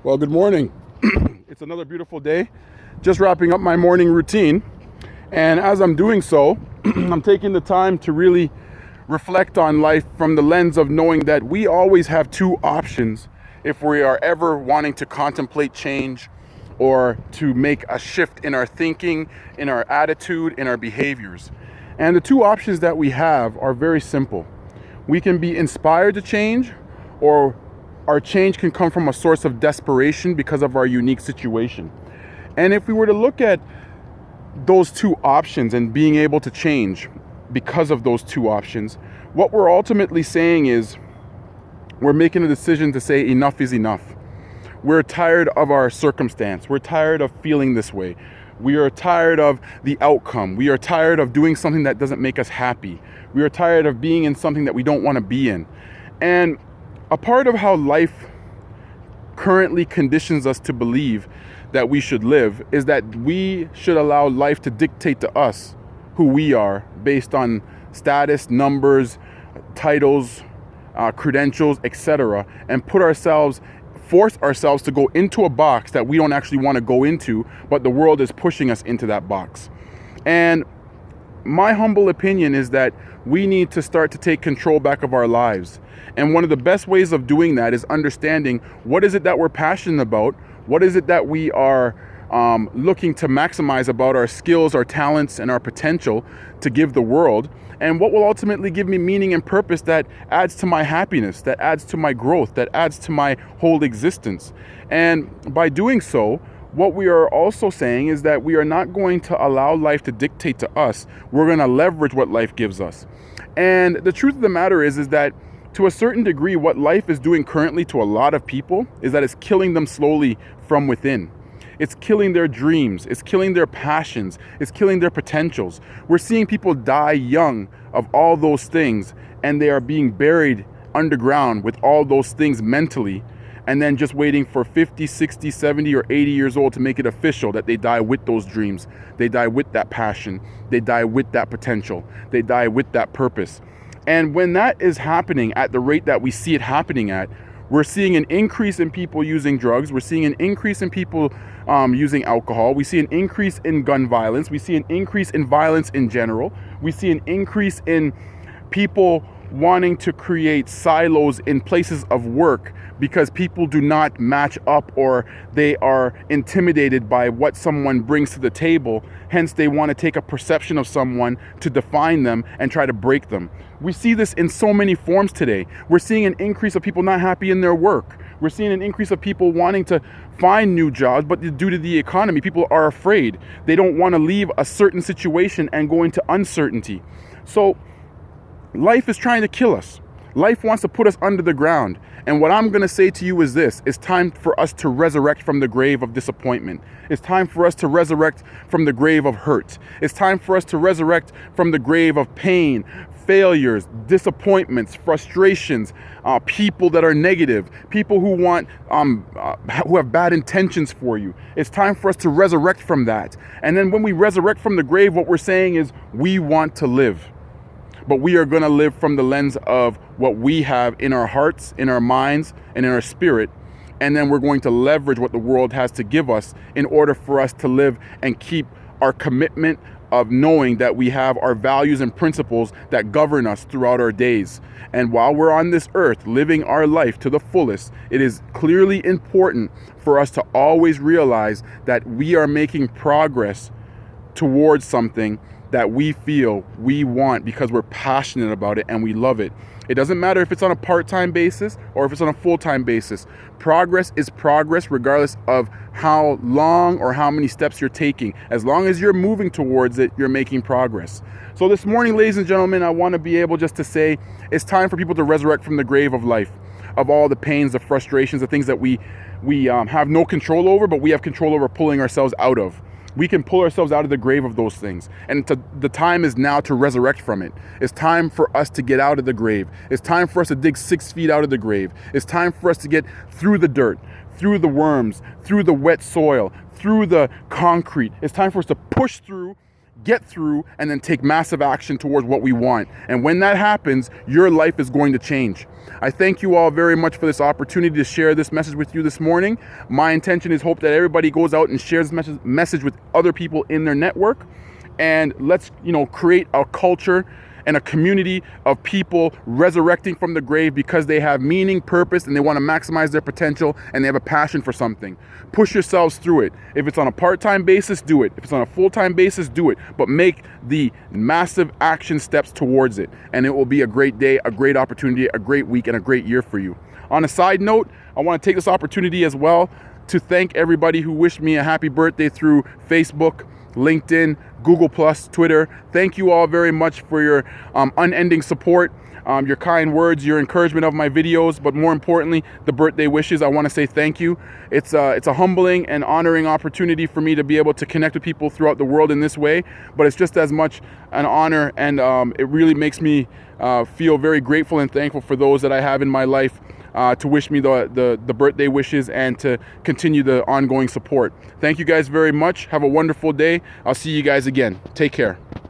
Well, good morning. It's another beautiful day. Just wrapping up my morning routine. And as I'm doing so, I'm taking the time to really reflect on life from the lens of knowing that we always have two options if we are ever wanting to contemplate change or to make a shift in our thinking, in our attitude, in our behaviors. And the two options that we have are very simple. We can be inspired to change, or our change can come from a source of desperation because of our unique situation. And if we were to look at those two options and being able to change because of those two options, what we're ultimately saying is we're making a decision to say enough is enough. We're tired of our circumstance. We're tired of feeling this way. We are tired of the outcome. We are tired of doing something that doesn't make us happy. We are tired of being in something that we don't want to be in. And a part of how life currently conditions us to believe that we should live is that we should allow life to dictate to us who we are based on status, numbers, titles, credentials, etc., and force ourselves to go into a box that we don't actually want to go into, but the world is pushing us into that box. And my humble opinion is that we need to start to take control back of our lives. And one of the best ways of doing that is understanding what is it that we're passionate about, what is it that we are looking to maximize about our skills, our talents, and our potential to give the world, and what will ultimately give me meaning and purpose that adds to my happiness, that adds to my growth, that adds to my whole existence. And by doing so, what we are also saying is that we are not going to allow life to dictate to us. We're going to leverage what life gives us. And the truth of the matter is that to a certain degree, what life is doing currently to a lot of people is that it's killing them slowly from within. It's killing their dreams. It's killing their passions. It's killing their potentials. We're seeing people die young of all those things, and they are being buried underground with all those things mentally, and then just waiting for 50, 60, 70, or 80 years old to make it official that they die with those dreams. They die with that passion. They die with that potential. They die with that purpose. And when that is happening at the rate that we see it happening at, we're seeing an increase in people using drugs. We're seeing an increase in people using alcohol. We see an increase in gun violence. We see an increase in violence in general. We see an increase in people wanting to create silos in places of work because people do not match up, or they are intimidated by what someone brings to the table. Hence, they want to take a perception of someone to define them and try to break them. We see this in so many forms today. We're seeing an increase of people not happy in their work. We're seeing an increase of people wanting to find new jobs, but due to the economy, people are afraid. They don't want to leave a certain situation and go into uncertainty. So life is trying to kill us. Life wants to put us under the ground. And what I'm going to say to you is this: it's time for us to resurrect from the grave of disappointment. It's time for us to resurrect from the grave of hurt. It's time for us to resurrect from the grave of pain, failures, disappointments, frustrations, people that are negative, people who want, who have bad intentions for you. It's time for us to resurrect from that. And then when we resurrect from the grave, what we're saying is we want to live. But we are going to live from the lens of what we have in our hearts, in our minds, and in our spirit. And then we're going to leverage what the world has to give us in order for us to live and keep our commitment of knowing that we have our values and principles that govern us throughout our days. And while we're on this earth living our life to the fullest, it is clearly important for us to always realize that we are making progress towards something that we feel we want because we're passionate about it and we love it. It doesn't matter if it's on a part-time basis or if it's on a full-time basis. Progress is progress regardless of how long or how many steps you're taking. As long as you're moving towards it, you're making progress. So this morning, ladies and gentlemen, I want to be able just to say it's time for people to resurrect from the grave of life, of all the pains, the frustrations, the things that we have no control over, but we have control over pulling ourselves out of. We can pull ourselves out of the grave of those things. And the time is now to resurrect from it. It's time for us to get out of the grave. It's time for us to dig 6 feet out of the grave. It's time for us to get through the dirt, through the worms, through the wet soil, through the concrete. It's time for us to push through, get through, and then take massive action towards what we want. And when that happens, your life is going to change. I thank you all very much for this opportunity to share this message with you this morning. My intention is hope that everybody goes out and shares this message with other people in their network. And let's, create a culture and a community of people resurrecting from the grave because they have meaning, purpose, and they want to maximize their potential, and they have a passion for something. Push yourselves through it. If it's on a part-time basis, do it. If it's on a full-time basis, do it. But make the massive action steps towards it, and it will be a great day, a great opportunity, a great week, and a great year for you. On a side note, I want to take this opportunity as well to thank everybody who wished me a happy birthday through Facebook, LinkedIn, Google+, Twitter. Thank you all very much for your unending support, your kind words, your encouragement of my videos, but more importantly, the birthday wishes. I want to say thank you. It's a humbling and honoring opportunity for me to be able to connect with people throughout the world in this way, but it's just as much an honor, and it really makes me feel very grateful and thankful for those that I have in my life to wish me the birthday wishes and to continue the ongoing support. Thank you guys very much. Have a wonderful day. I'll see you guys again. Take care.